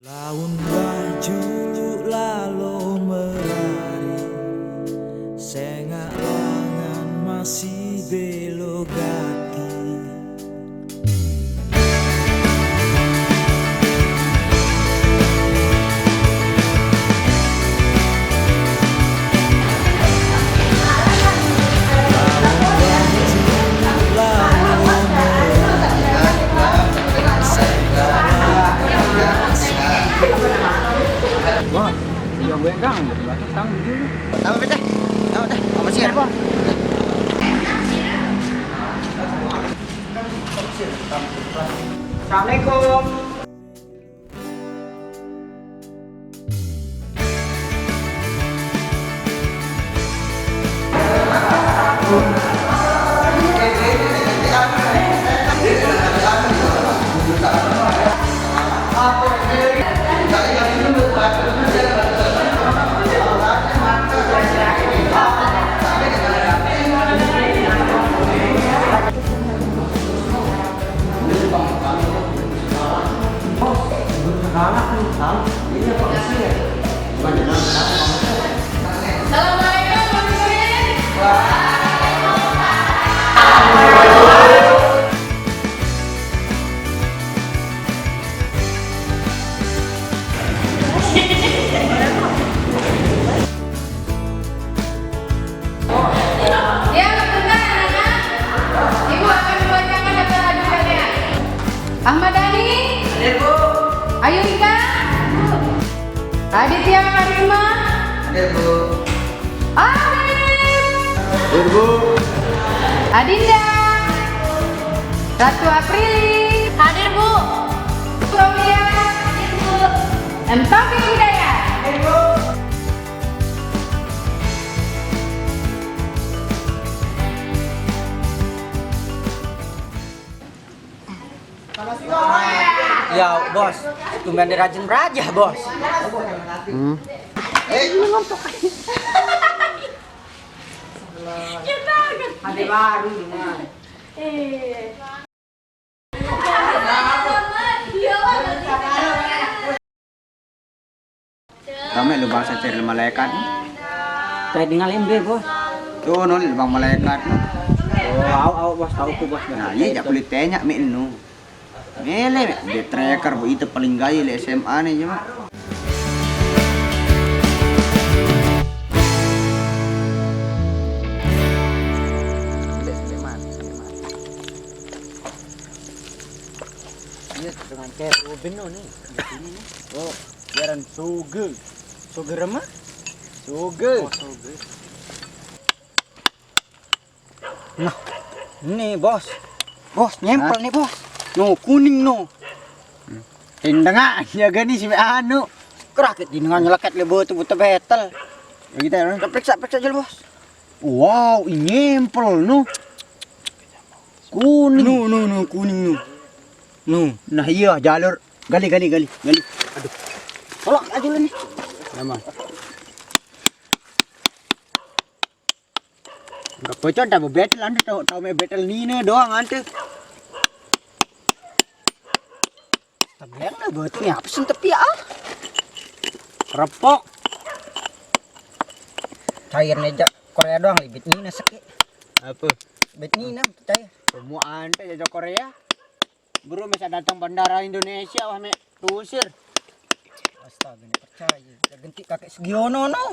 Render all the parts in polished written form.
Laun baju lalu merari, sengak langan masih belogati. Wah, yang gue gang, batas tang dulu. Tahu betah? Tahu dah. Apa sih? Apa? Assalamualaikum. Ya, benar, anak. Ibu akan membacakan daftar ajudannya. Ahmad Dhani. Hadir, Bu. Ayunka. Aditya Karima. Hadir, Bu. Arif. Hadir, Bu. Adinda. Ratu Aprili. Hadir, Bu. Claudia. Hadir, Bu. M. Taufik Hidayat. Hadir, Bu. Ya, Bos. Tumben dirajin beraja, Bos. Ada baru dengan. Kami lu bangsa cari malaikat. Kayak dengan lembe, Bos. Tuh nol bang malaikat. Oh, au Bos, tahu ku, Bos. Nah, iya jak kulit tanya mi nu. Mele, dia tracker bu itu paling gaya di SMA nih cuma. Ini dengan kayak Ruben nih. Di sini nih. Oh, jaran suge. Suge remah? Suge. Oh, so good. Nah, ini bos. Bos, nyempel nih bos. No, kuning no. Tindanga, jaga nih si anu. Kerakit di dengan nyeleket lebo tuh buta betel. Ya kita ya. Periksa aja bos. Wow, ini nyempel no. Kuning. No, kuning no. No, nah iya jalur. Gali. Aduh. Tolak aja lu nih. Emang. Enggak bocor dah betel anda tahu me betel nina doang ante. Tagihan lah betelnya apa sih tapi ah. Repok. Cairnya aja Korea doang libit nina sakit. Apa? Bet nina cair. Semua ante jaja Korea. Bro bisa datang bandara Indonesia wah me tusir. Astaga ini percaya. Ganti kakek Sugiono no.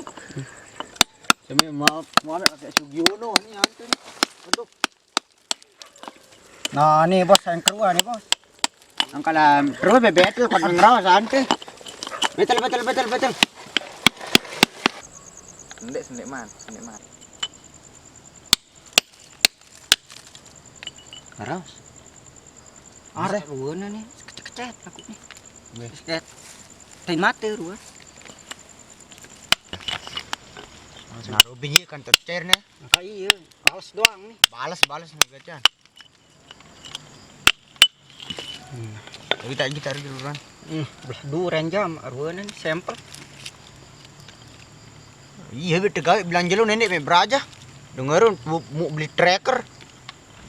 Semi maaf kakek Sugiono nih ante nih. Aduh. Nah nih bos yang kedua nih bos. Ang kalam terus bebetel kon ngrawas ante. Betel. Sendek man. Ngrawas. Are ruana nih, kecet aku nih. Kecet. Tain mati ruan. Naruh biji kan tercer nih. Maka iya, balas doang nih. Balas nih gacan. Tapi tak gitar dulu kan. Belah duren jam, ruana nih sampel. Iya bete gawe belanja lu nenek me beraja. Dengerin mau beli tracker.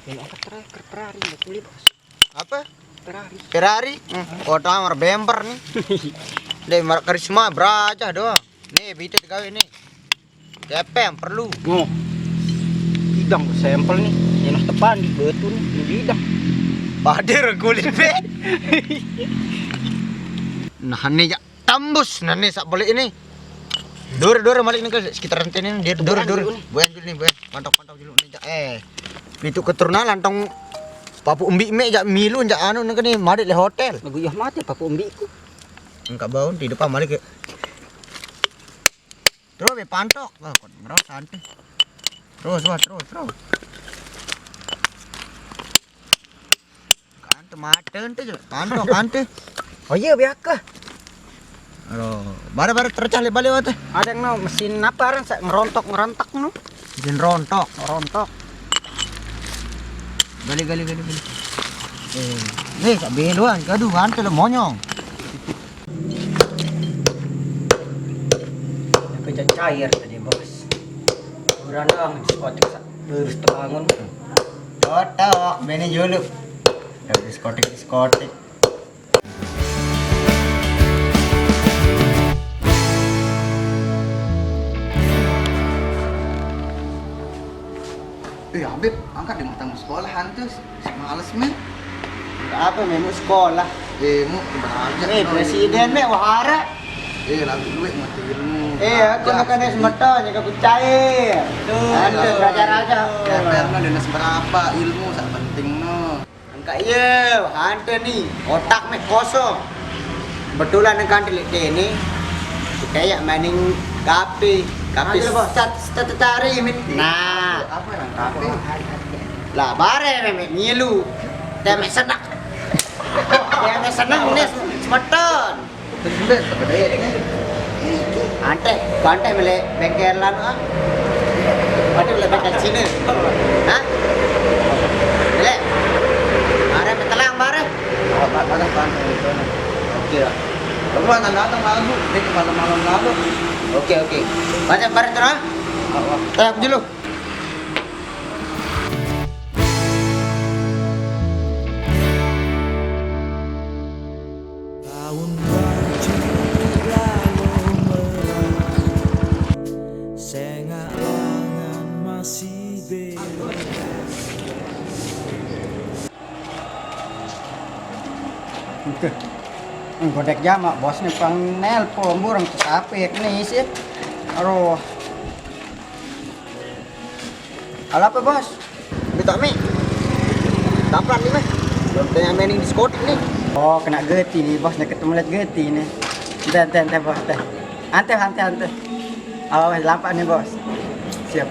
Yang apa tracker perari mau beli bos. Apa? Ferrari. Oh, tang bemper nih. Deh, karisma beraja doang. Nih, bidet gawe nih. Siapa yang perlu? Oh. Bidang sampel nih. Enak tepan di betul nih, di bidang. Padir kulit be. Nah, nih ya tembus. Nah, nih sak boleh ini. Dur balik nih ke sekitar rente ini dia dur. Buan dulu nih, buan. Pantau dulu nih. Itu keturunan lantong papu umbi me jak milu jak anu nih madet le hotel. Lagu yah mati papu umbiku. Enggak bau di depan balik ke. Terus be pantok. Wah, kok ngerok santai. Terus. Kante maten tuh, pantok kante. Oh iya biaka. Aduh, bara tercah le balik wate. Ada yang no mesin apa ran ngerontok no. Mesin rontok. Gali. Nih, sak beluan, gaduh kante le monyong. Kerja cair tadi bos. Kurang doang diskotik terus terbangun. Totok, bene juluk. Diskotik. Habib, angkat di mata sekolah hantus. Males men. Apa memu sekolah? Mu belajar. Presiden me wahara. Lagu duit mati ilmu. Aku makan es meton jaga cair. Ante belajar aja. Karena dinas berapa ilmu sak penting no. Angka iya, ante nih otak me kosong. Betulan kan ini kayak mainin kape cari nah Apa yang kafe? lah bare me ngilu teme senang nih semeton Terus gede ante mele bengkel lanu ante mele bengkel Cina hah mele bare metelang bare ada pantai itu. oke lah Kamu akan datang lalu, dek malam lalu. oke baca bare terus tayap dulu Tahun baju lalu merah, sengak langan masih belok. Godek jamak bosnya pang nelpon burang capek nih sih. Aduh. Apa bos? minta mi dapat nih meh belum tanya mainin diskotik nih Oh kena geti nih bos, nak ketemu lihat geti nih. Ante bos teh. Ante. Awas lampak nih bos. Siap.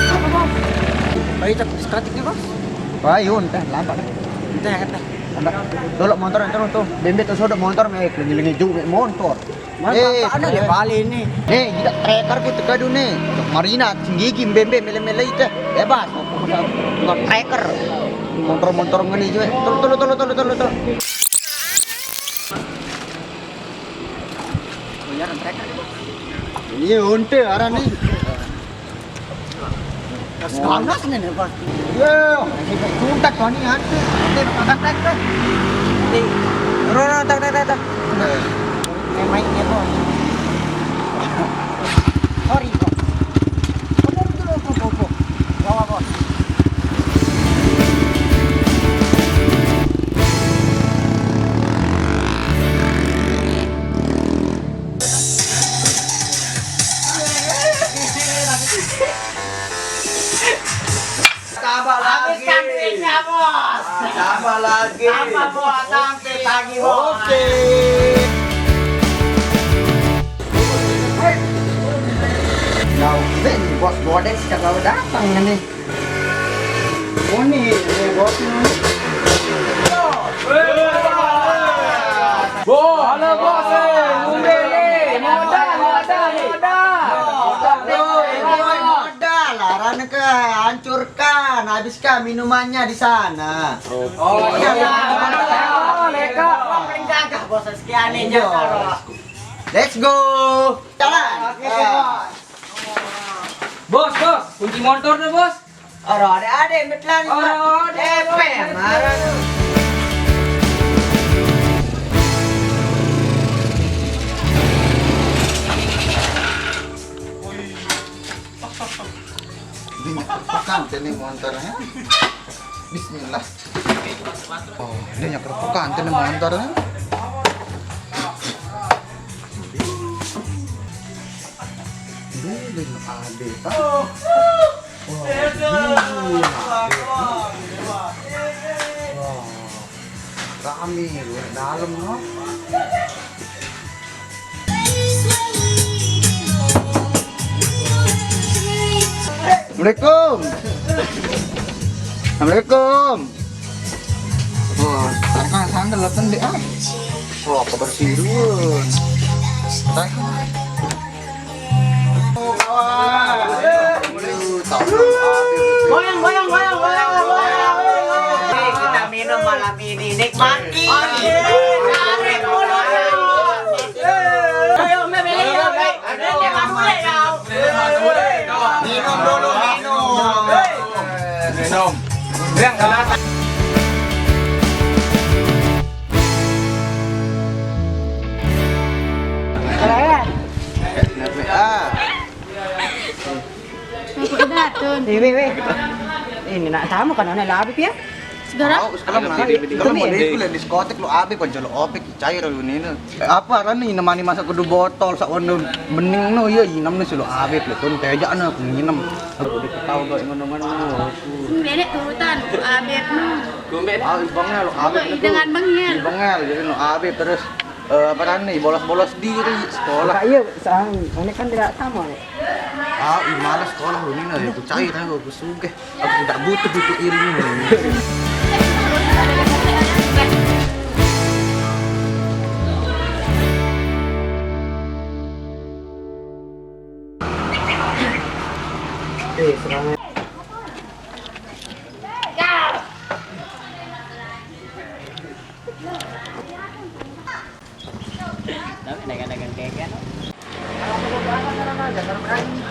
Apa bos? Bayi tak diskotik nih bos. Payun teh lampak teh Ante. dolok motor terus tuh bembet tuh sodok motor me kelingi juga motor Mana dia balik nih? nih kita tracker ku tegadu nih marina tinggi bembe mele itu bebas nggak tracker motor ngene juga tulu Biar mereka iya unte aran nih panas nih bos. yo kuntat wani ante makan tracker tak Mainnya bos. Sorry bos. Opo. Bawa bos. Tambah lagi. Cantiknya bos. Tambah lagi. Tambah bos, cantik lagi bos. oke Kau ini bos bodek kalau datang nih. Oh nih bos nih. Halo bos. modal laran ke hancurkan habiskan minumannya di sana Leka paling gagah bos sekian nih jaga. let's go jalan Bos, kunci motor deh bos. Ora ade metlan. Ora DP marah. Ini keropokan nih motornya. Bismillah. Oh, ini keropokan nih motornya. Ini ade pak. Rame luar dalam no. Assalamualaikum. Assalamualaikum. Oh, sekarang sandal latan deh ah. Oh, kabar sirun. Oh, kawan. Goyang. Kita minum malam ini nikmati. Ayo minum dulu minum. Yang kalah. Aku datun. Weh. Ini nak tamu kan ana labib ya. Segera. Sekarang mau di diskotik lu abe kon jalo opek cair lu ini. Apa kan nih nemani masa kudu botol sak wono bening no iya inam nih lu abe pletun tejak na nginem. Aku diketahu kok ngono-ngono. Nenek turutan abet nu. Ah, ibangnya lu abe Dengan bengel. Bengel jadi lu abe terus apa kan nih bolos-bolos diri sekolah. Kak iya, sang ini kan tidak tamu nih. Ah, malas sekolah lu ini aku cair aku sugih. Aku tidak butuh itu ilmu. Serangnya.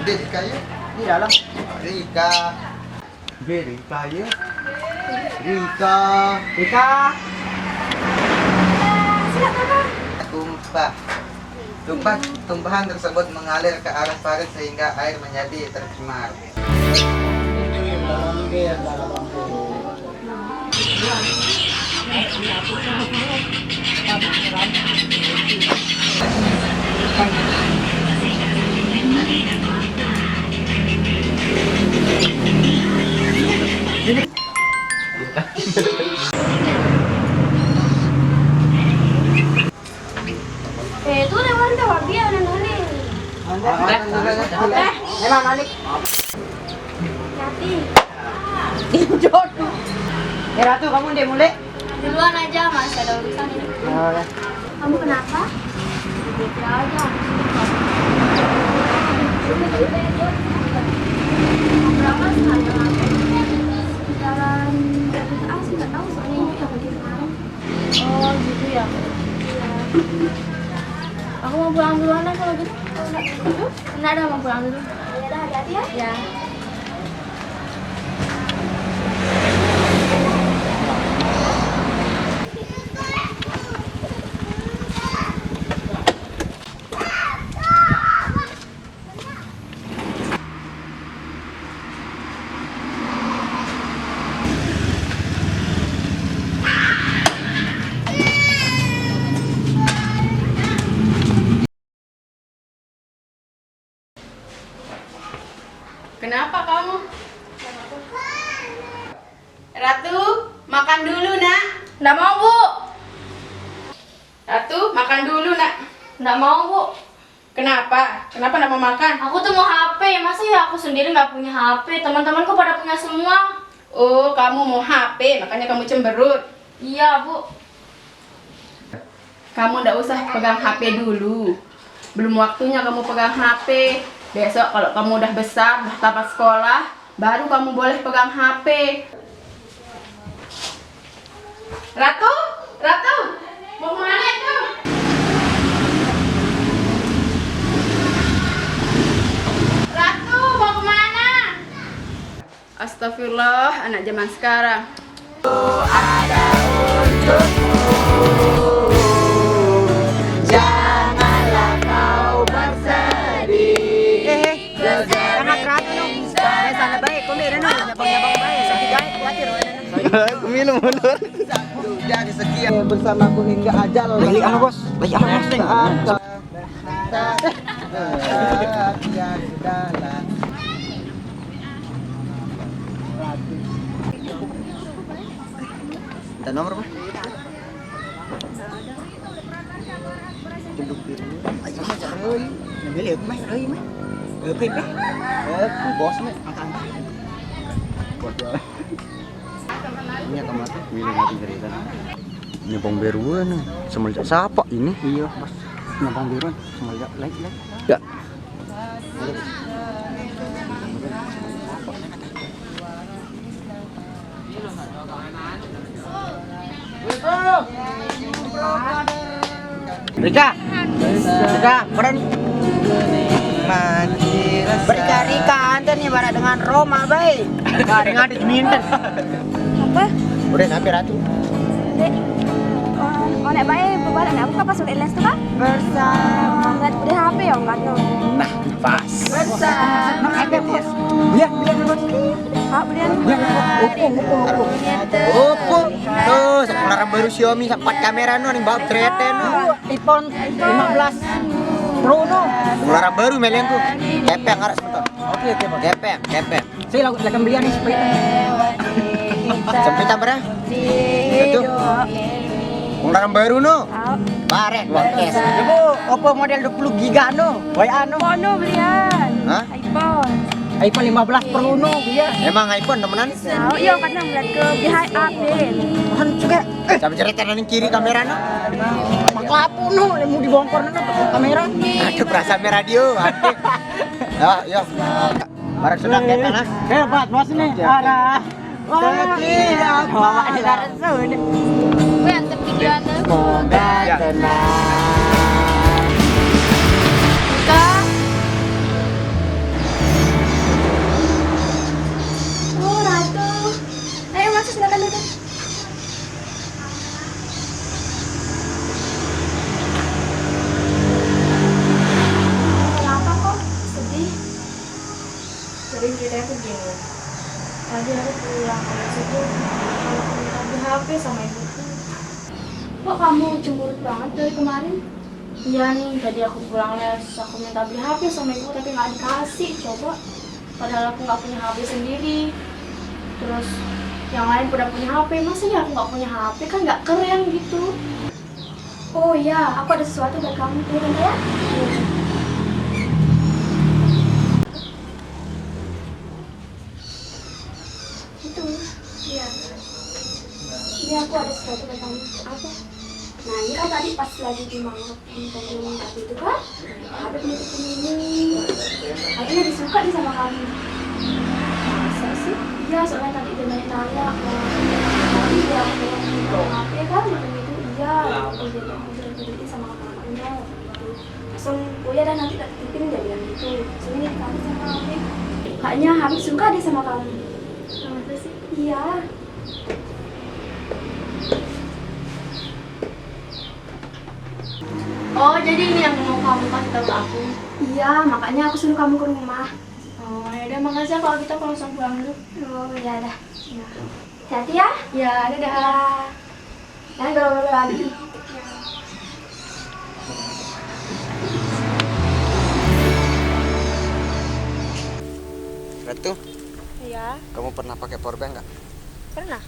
Dek kayu Di dalam. Rika. Rika ya. Rika. Tumpahan tersebut mengalir ke arah parit sehingga air menjadi tercemar. Itu lewat lewat dia nani. Memang Malik. Hati. Jodoh. Ratu kamu deh mulai. Duluan aja mas ada urusan ini. Oh, ya. Kamu kenapa? Gitu aja. Berapa sekarang? Jalan sih nggak tahu soalnya ini yang di kemarin. Oh gitu ya. Aku mau pulang duluan deh kalau gitu. Enggak ada mau pulang dulu. Ya udah hati-hati ya. Ya. Kenapa kamu? Ratu, makan dulu nak. Nggak mau bu. Ratu, makan dulu nak. Nggak mau bu. Kenapa? Kenapa nggak mau makan? Aku tuh mau HP. Masa ya aku sendiri nggak punya HP? Teman-temanku pada punya semua. Oh, kamu mau HP, makanya kamu cemberut. Iya bu. Kamu nggak usah pegang HP dulu. Belum waktunya kamu pegang HP. Besok kalau kamu udah besar, udah tamat sekolah, baru kamu boleh pegang HP. Ratu, Ratu, mau kemana itu? Ratu, mau kemana? Astagfirullah, anak zaman sekarang. Sangat ratu no. Sana baik, kau merah no. Nyabang-nyabang baik. Sakit baik, khawatir. Aku minum mundur. Jadi sekian bersamaku hingga ajal. Balik ano bos? Balik ano bos? Ya sudahlah. Dan nomor bos? Beli aku mah, roi mah. Oke, Bos nih. angkat. Ini kemana? Milih nanti cerita. Ini bong beruan nih. Semenjak siapa ini? Iya, bos. Nyambang biruan, semuanya like. Ya. Rika, pernah nih? Rika, ante nih barang dengan Roma, bay. Dengan ada Juminten. Apa? Udah sampai ratu. Dek. Oh, nek bae bebalan nek apa pas udah les tuh kan? Bersama. Nggak di HP ya enggak tuh. Nah, pas. Bersama. Bos. Iya, bos. Ah, belian. Oppo. Tuh, sekarang baru Xiaomi 4 kamera no nih bawa kereta no. iPhone 15 Pro no. Sekarang baru melian tuh. Gepeng harus betul. Oke, bos. Gepeng. Saya lakukan belian nih sepeda. Sepeda berapa? Itu. Sekarang baru no. Barek, kes. Ibu, Oppo model 20 giga no. WA no. Mono belian. Hah? iPhone. iPhone 15 Pro no dia. Emang iPhone temenan? Tahu, iya kan ngeliat ke behind update. Kan juga. Coba cerita nang kiri kamera no. Maklapu no, mau dibongkar no kamera. Aduh, perasa radio. Yo. Barang sudah kita nah. Hebat bos nih. Arah. Wah, bawa di darat sudah. Gue yang kepikiran tuh. Semoga tenang. Kak. Oh, Ratu. Ayo masuk silakan duduk. Kenapa kok sedih? Jadi ceritanya tuh gini, tadi aku pulang ke situ, aku minta di HP sama ibuku. Kok kamu cemberut banget dari kemarin? Iya nih, tadi aku pulang les, aku minta beli HP sama ibu tapi nggak dikasih, coba. Padahal aku nggak punya HP sendiri. Terus yang lain udah punya HP, masa ya aku nggak punya HP, kan nggak keren gitu. Oh iya, aku ada sesuatu buat kamu. Tunggu ya. Itu. Iya. Ini aku ada sesuatu buat kamu. Apa? Nah ini kan tadi pas lagi di mangkok itu kan, ada penitipin ini. Akhirnya disuka nih sama kamu. Masa sih? Iya, soalnya tadi dia nanya tapi dia aku bilang HP kan itu iya. Aku jadi sama kakaknya gitu. Langsung kuliah dan nanti tak titipin dia bilang gitu. Sini kamu sama HP. Kayaknya Habib suka deh sama kamu. Masa sih? Iya. Oh, jadi ini yang mau kamu kasih tahu ke aku? Iya, makanya aku suruh kamu ke rumah. Oh, ya udah, makasih ya kalau gitu aku langsung pulang dulu. Oh, ya dah. Hati ya. Ya, dadah. Jangan galau-galau lagi. Ratu, Iya, kamu pernah pakai powerbank nggak? pernah.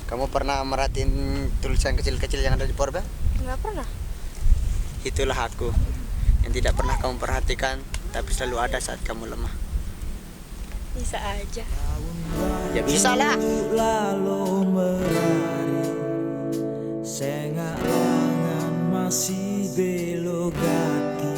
Kamu pernah merhatiin tulisan kecil-kecil yang ada di powerbank? Nggak pernah. Itulah aku yang tidak pernah kamu perhatikan, tapi selalu ada saat kamu lemah. Bisa aja. Ya bisa lah. Lalu berlari, sengak lengan masih belok kaki.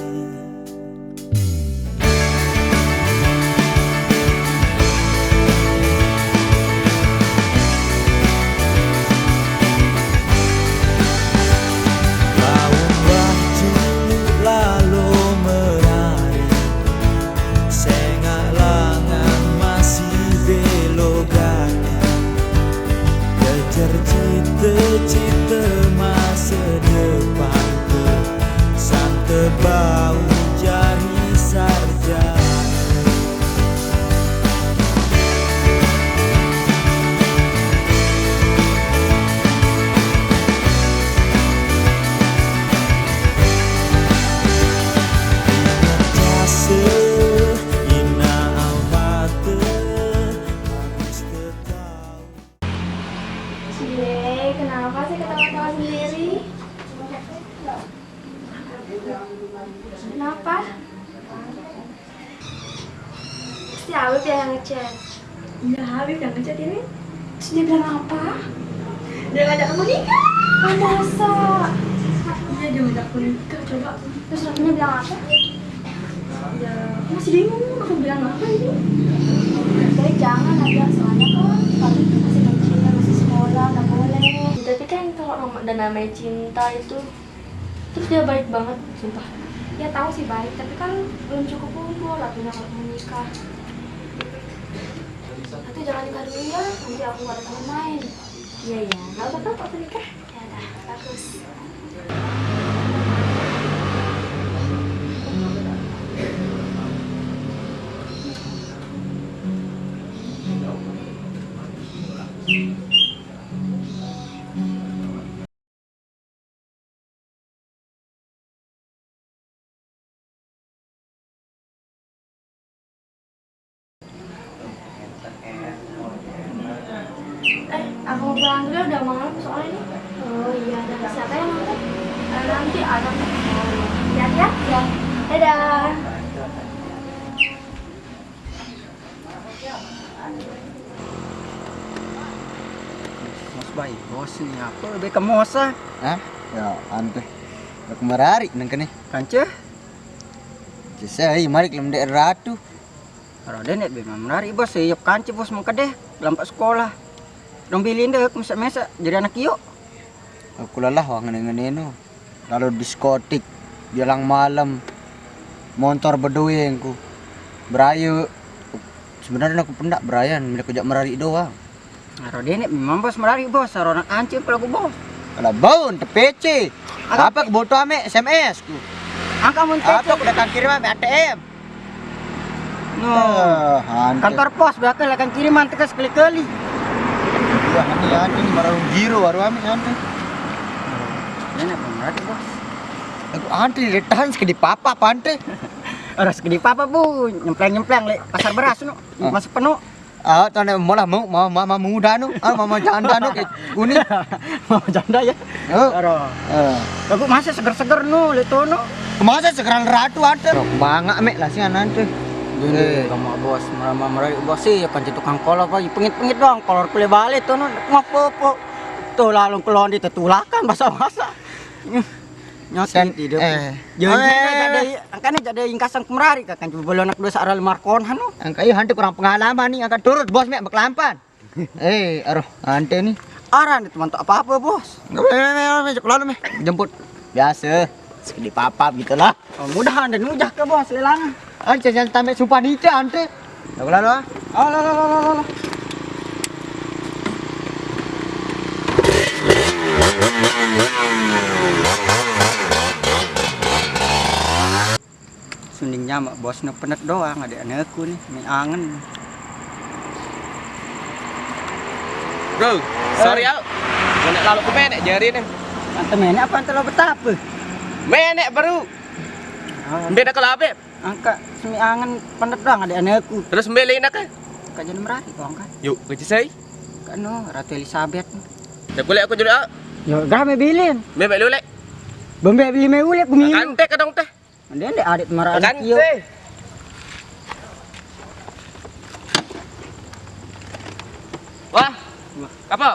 Tahun waktu lalu berlari, sengak lengan masih belok Kenapa? Pasti Habib yang ngechat. Iya, Habib yang ngechat ini. Terus dia bilang apa? Dia ngajak aku nikah. Ah, masa? Iya, dia ngajak aku nikah, coba. Terus Raffinya bilang apa? Ya, masih bingung, aku bilang apa ini? Baik, jangan aja, soalnya kan kalau itu masih kecil, masih sekolah, nggak boleh. Tapi kan kalau udah namanya cinta itu, terus dia baik banget, sumpah. Ya tahu sih baik, tapi kan belum cukup umur, artinya kalau mau nikah. Nanti jangan nikah dulu ya, nanti aku gak ada teman main. Iya ya, nggak apa-apa waktu nikah. Ya udah, bagus. Aku mau pulang dulu, udah malam soalnya ini. Oh iya, ada siapa yang mau? Nanti ada. Lihat ya? Ya. Dadah. Mas baik, bos ini apa? Lebih ke mosa. Hah? Ya, ante. Aku merari nang kene. Kanca? Saya mari kelem dek ratu. Kalau dia nek memang menarik bos, yuk kanca bos mengkedeh lampak sekolah. Dong bilin deh, mesa-mesa jadi anak yuk. Aku lelah wang ngene-ngene lalu diskotik, jalan malam, motor bedoyengku. Berayu. Sebenarnya aku pendak berayan, mereka jak merari doang. Kalau dia nek memang bos menarik bos, kalau anak kanca kalau aku bos. Kalau bau te PC. Apa keboto ame SMS ku. Angka mun Apa aku datang kirim ame ATM. No. Ante. Kantor pos bakal akan kiriman tekan sekali-kali. Wah, ini baru giro baru ame ante. Dia nek menarik bos. Aku ante ditahan sekedi papa pante. Orang segede papa bu, nyempleng-nyempleng le pasar beras no, masuk penuh. Ah, tane mola mau muda nu, mama janda nu kuning. Mau janda ya? Oh. Aro. Aku masih seger-seger nu, lihat nu. Masa sekarang ratu ada. Bangga mek lah sih nanti. Jadi kamu bos, mereka bos sih kan tukang kolor pak, pengit-pengit doang, kolor kulit balik tuh nu, ngapo-po. Tuh lalu kelon ditulakan bahasa-bahasa. Nyotin tidak. Jadi angkanya jadi ingkasan kemrari kan coba belum anak dua searah markon hanu. Angkai hantu kurang pengalaman nih akan turut bos mek bekelampan. Aduh, ante nih. Aran itu mantuk apa-apa bos. Lalu mek jemput. Biasa, sekali papa gitulah. Oh, mudahan dan mujah ke bos lelangan. Ante jangan tambah sumpah nika ante. Lalu ah. Alah. Sundingnya mak bos penet doang, ada anakku nih, ini angen. Bro, sorry ya. Nek lalu ke menek jari nih. Ante menek apa ante lo betapa? Menek baru. Beda kalau apa? Angka semi angen penet doang ada anakku. Terus mbelin nak ke? Kajian merari doang kan. Yuk, ke Cisai. Kan no, Ratu Elizabeth. Dah boleh aku jadi Yo, gak bilin. Bebek lulek. Bembe beli mewulek aku minum. Kante ka dong teh. Dia ndek adik marah anak yo. Kante. Wah. Apa?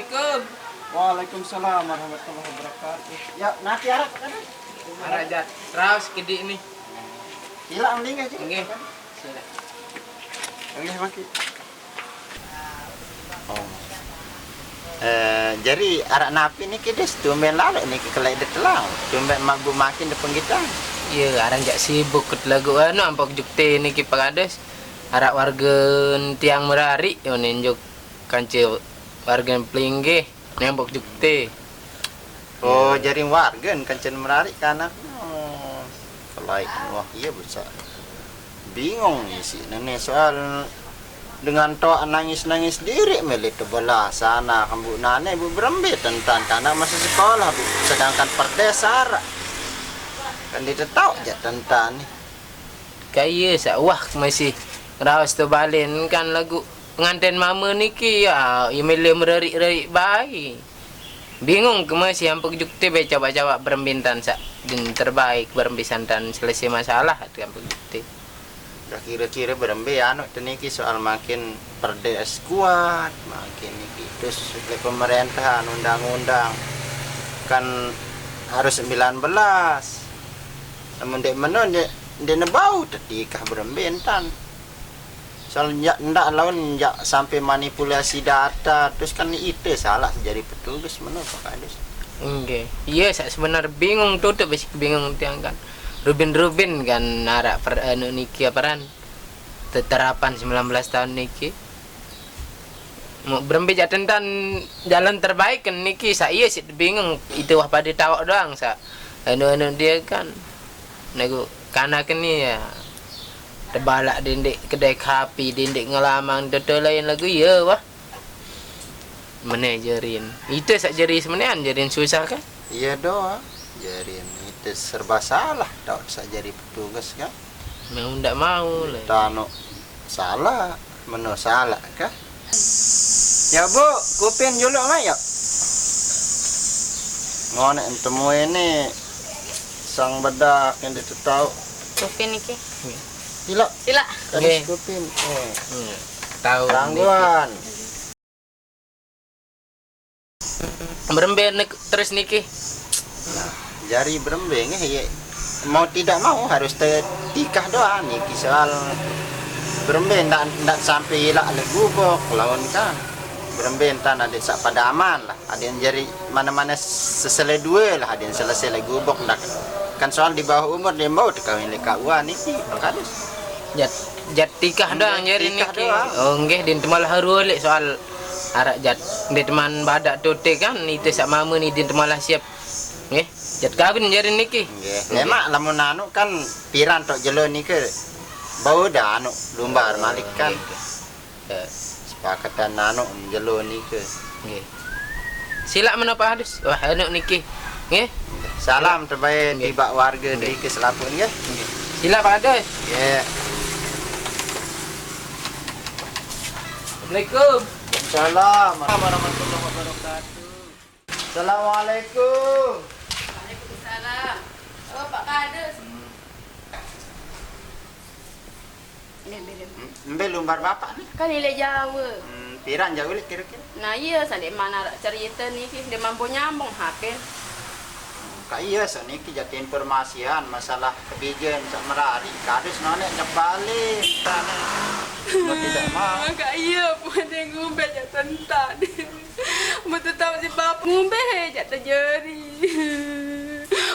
Assalamualaikum. Waalaikumsalam warahmatullahi wabarakatuh. Ya, nanti arah kan? Arah jat. Terus gede ini. Sila mending aja. Nggih. Sila. Nggih, Maki. Oh. Jadi arak napi ni kedes tumben lalak ni kelai de telang. Tumben mabuk makin de penggitang. Iya, arang jak sibuk ket lagu anu ampok jukte niki Pakades. Arak warga tiang merari yo nenjuk kance warga pelingge nembok jukte. Oh, jadi warga kancen menarik kana. Oh. Kelai wah iya besar. Bingung ni si nenek soal dengan toa nangis-nangis diri milik kebelah sana kambu nane bu berembe tentang karena masih sekolah bu sedangkan perdesar kan dia tahu aja tentang nih Kaya sawah masih rawas tu balen kan lagu pengantin mama niki ya email merari-rari baik. Bingung ke masih ampuk jukte baca-baca berembintan sak din terbaik berembisantan selesai masalah tu ampuk jukte. kira-kira berembe anu teniki soal makin perdes kuat makin niki terus oleh pemerintah undang-undang kan harus 19 namun dek menon dia nebau tetikah berembe entan soalnya ndak lawan ndak sampai manipulasi data terus kan itu salah jadi petugas menon Pak Kades. Nggih. Iya sak sebenar bingung tutup basic bingung tiang kan. Rubin kan arak per anu niki aparan teterapan 19 tahun niki mau berembe tentang jalan terbaik kan niki saya sih bingung itu wah pada tahu doang sa anu dia kan nego karena kini ya tebalak dindek kedai kopi dindek ngelamang dodol lain lagu ya wah manajerin itu sak jari semenan jarin susah kan Iya doa jarin itu serba salah tak bisa jadi petugas kan mau ndak mau lah tano salah menu salah kah ya bu kupin juluk nggak ya ngonek temu ini sang bedak yang itu tahu Kupin iki. sila Sila. tadi kupin tahu tangguhan berembe terus niki jari berembeng ya mau tidak mau harus tikah doa nih soal berembeng ndak sampai hilang le gubok lawan kan berembeng tan ada sak padaman lah ada yang jari mana-mana sesele dua lah ada yang selesai le gubok ndak kan soal di bawah umur dia mau kawin le kawan niki Kades jat tikah doang jari niki oh nggih din malah harule soal arak jat di teman badak tote kan itu sak mama ni din malah siap nggih jat kawin jari niki nggih lemak lamun anu kan piran tok jelo niki bau dah anu lumbar malik kan sepakatan anu jelo niki nggih sila menapa hadus wah anu niki nggih salam terbaik tiba warga di Keselapun nggih sila Pak Hadus nggih Assalamualaikum Assalamualaikum warahmatullahi wabarakatuh. Assalamualaikum. Waalaikumsalam. Oh Pak Kades. Mbe lumbar bapak nih. Kan ile Jawa. Piran jauh le kira-kira. Nah iya sandi mana cerita nih dia mampu nyambung HP. Kak iya saniki jati informasian masalah kebijakan sak merari. Kades none balik. Mau tidak mau. Kak iya pun dia ngumbe aja tentan. Betul tahu si bapak ngumbe aja terjadi.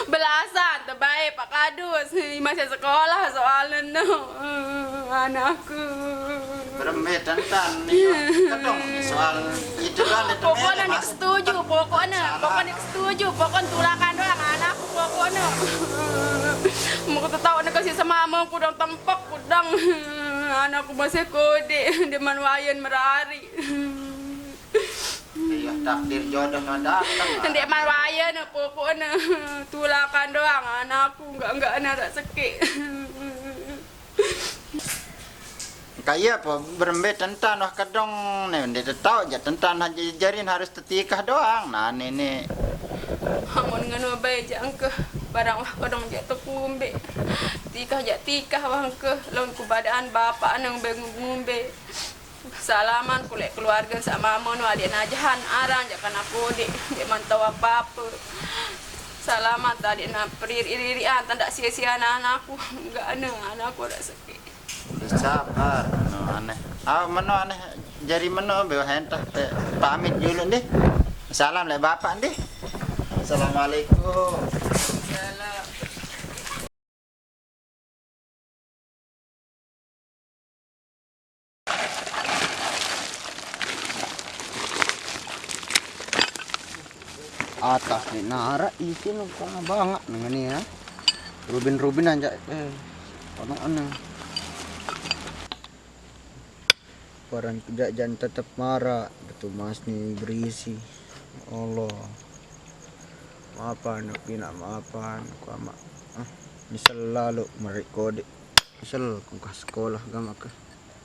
Belasan terbaik Pak Kadus masih sekolah soalnya no anakku. Berembe tentang nih ketong soal itu kan itu. Pokoknya nih setuju, pokoknya setuju, pokoknya tulakan doang anakku pokoknya. Mau tahu nih kasih sama mama kudang tempat kudang anakku masih kode di manwayan merari. Iya takdir jodoh datang. Ndek manwayan pokoknya tulakan doang anakku enggak ada seki. Kayak apa berembe tentang wah kedong nih dia tahu aja tentang jarin harus tetikah doang nah ini Amun nganu bae jangke barang wah kodong jatuh kumbe tikah wah ke lawan kubadaan bapak nang be ngumbe Salaman kulek keluarga sama mama nu adik najahan arang jakan aku dik mantau apa-apa. Salaman tadi na periri-irian tanda sia-sia anakku. Enggak anakku ada sakit. Sabar, aneh. Meno aneh. Jadi meno bawa hentah pamit dulu deh. Salam le bapak deh. Assalamualaikum. Salam. Atas ni nara isi nu kana banget dengan ni ya. Rubin aja ana. Orang kerja jangan tetap marah, betul mas ni berisi. Allah. Maafan pina maafan ku ama. Misal lalu merekode. Misal kung ka sekolah gama ka.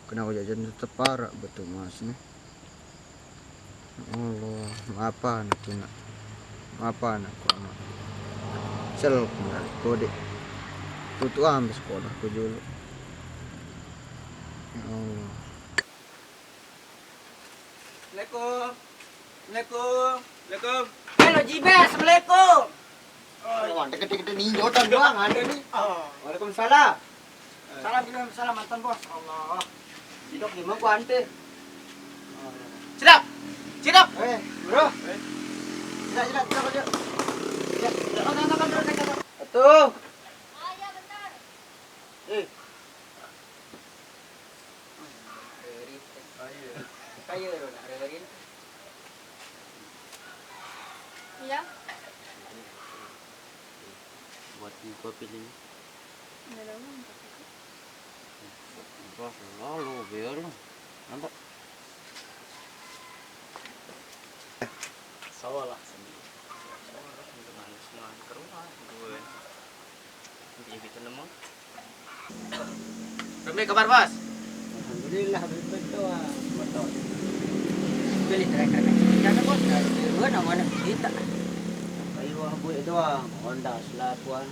Kena ko jajan tetap parah betul mas ni. Allah, maafan pina. Maafan aku ama. Misal ku merekode. Tutu ambil sekolah ku dulu. Ya Allah. Assalamualaikum. Hello Jibes, Assalamualaikum. Oh, deket-deket ni jodoh doang ada ni. Waalaikumsalam. Salam mantan bos. Allah. Hidup di mana gua ante. Sedap. Bro. Sedap aja. Ya, Atuh. Ya bentar. Ya. Buat kopi ini. Ada dong. Bos, lalu biar nampak. Sawalah. Kami kabar bos? Alhamdulillah betul. Beli tracker kan bos. Dua nama kita. Kayu abu doang. Honda selapuan.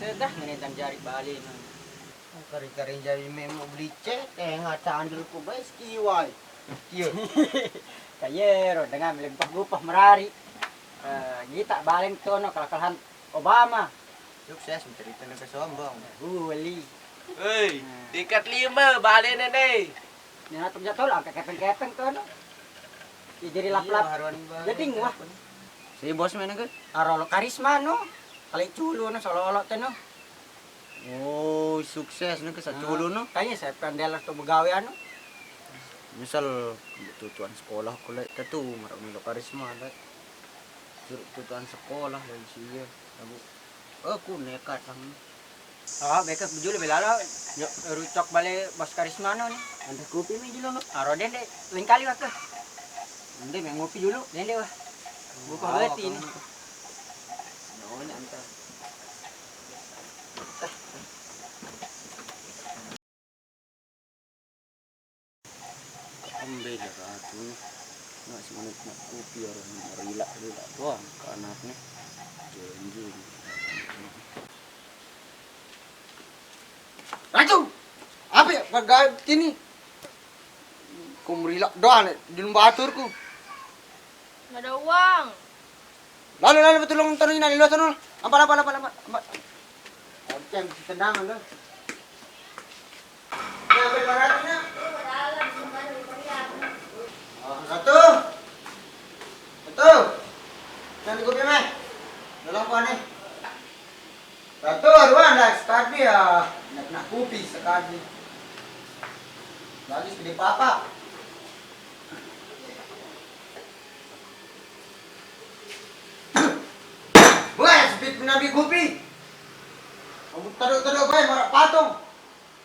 Sedah menetan jari balik. Kari-kari jadi memo beli cek ngata andil ku bae skiwai. Kieu. Kayero dengan melimpah-gupah merari. Kita balik tono kalakahan Obama. Sukses mencerita ke sombong. Wali. Hei, tingkat 5 balik nene. Ni atuk jatuh lah kepeng-kepeng tono. Jadi lap-lap. Jadi wah. Si bos mana ke? Arolo karisma no. Kali culu no solo-olo teno. Oh, sukses nih ke saculu no. Kayaknya saya pendelas tuh begawe anu. Misal tutuan sekolah kulai itu marami lo karisma ada. Tutuan sekolah dari sini. Aku nekat sang. Oh, beka bujul belala. Yo rucok balik bos karisma no nih. Anda kopi mi dulu no. Aro dende lain kali wak. Dende yang ngopi dulu, dende wah. Buka berarti ini. No, ni anta. Ambil lah tu. Nak semangat nak kopi orang relax doang ke anaknya. Janji. Raju! Apa ya? Pagawai sini. Kau merilak doang di lembah aturku. Nggak ada uang. Lalu betul long taruh ini luas sana. Apa. Oke, tendangan lo. Ambil baratnya. Satu. Nanti kopi meh. Dalam apa nih? Satu, dua, dah sekali ya. Nak kopi sekali. Lagi segede papa. Wah, speed nabi kopi. Kamu taruh baik marak patung.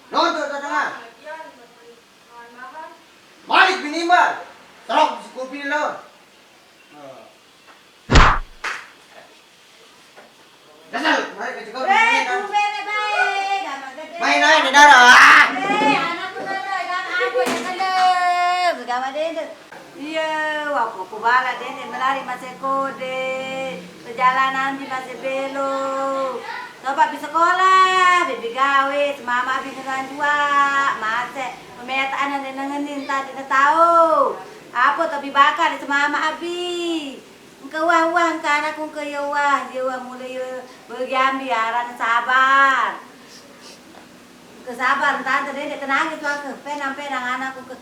Nonton dengar. Malik binimbal. Terok si kopi ni lawan. Dasar, mari kita kau. Main aja di darah. Iya, waktu aku bala deh, melari masih kode, perjalanan di masih belok. Coba di sekolah, bibi gawe, mama bibi kan dua, masih Meta anak nenengenin tadi na tahu. Apa tapi bakal itu mama abi. Engkau wah ke anakku ke yawah mulai bergambi aran sabar. Kesabar tante dek kenangis tuh ke penang anakku ke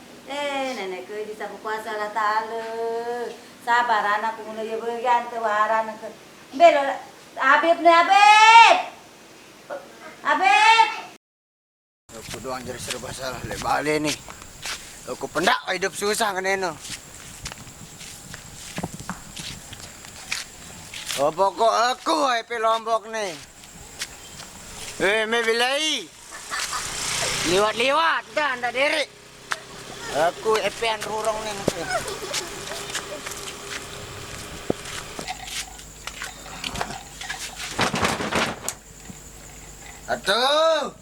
nenek ke di sapu kuasa Allah Ta'ala. Sabar anakku mulai berganti waran ke belo Habib nih Habib. Aku doang jadi serba salah balik nih. Aku pendak hidup susah kan ini. Oh pokok aku IP Lombok nih. Mebilai. Liwat dah anda diri. Aku IP-an rurong nih mesti. Atuh.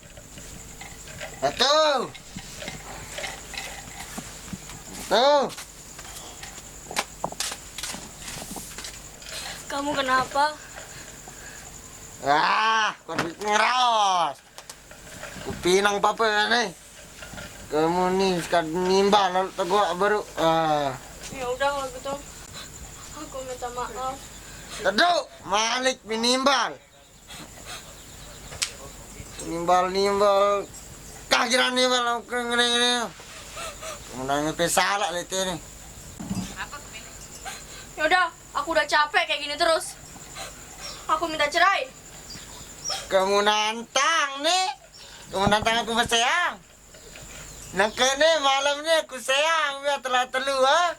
Kamu kenapa? Kau ngeraos. Kupinang papa nih. Kamu nih sekarang nimbal lalu teguk baru. Ya udah kalau gitu. Aku minta maaf. Taduk, Malik menimbal. Nimbal. Kajiran nimbal aku ngene. Kemudian pesalah lete nih. Ya udah, aku udah capek kayak gini terus. Aku minta cerai. Kamu nantang nih. Kamu nantang aku bersayang. Nakene malam ni aku sayang biar telah telu ha.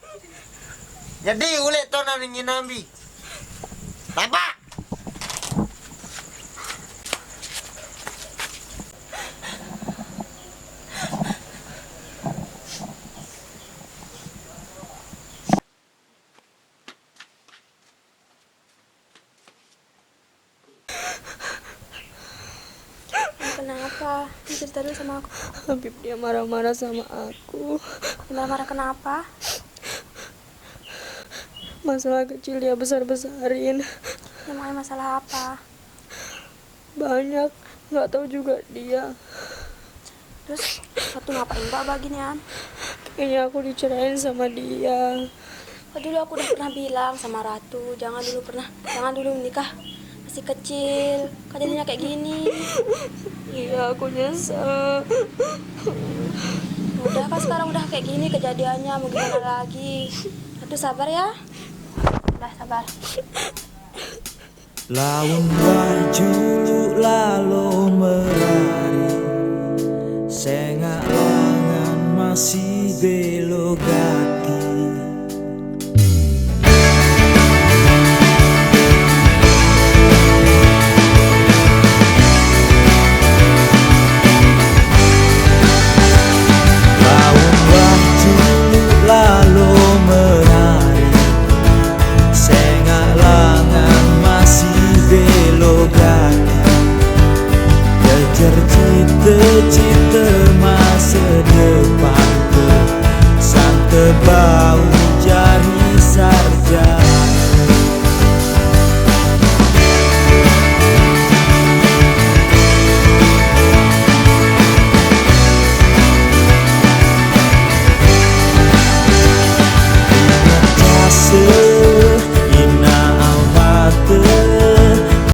Jadi ulit tau nak ingin ambil. Nampak? Kenapa? Cerita dulu sama aku. Habib dia marah-marah sama aku. Marah-marah kenapa? Masalah kecil dia besar-besarin. Emangnya masalah apa? Banyak, nggak tahu juga dia. Terus waktu ngapain Mbak ginian? Kayaknya aku dicerain sama dia. Dulu aku udah pernah bilang sama Ratu, jangan dulu menikah masih kecil. Kejadiannya kayak gini. Iya, aku nyesel. Udah kan sekarang udah kayak gini kejadiannya, mau gimana lagi? Ratu sabar ya. Udah sabar. Laun baju lalu melari, sengak langan masih belogati.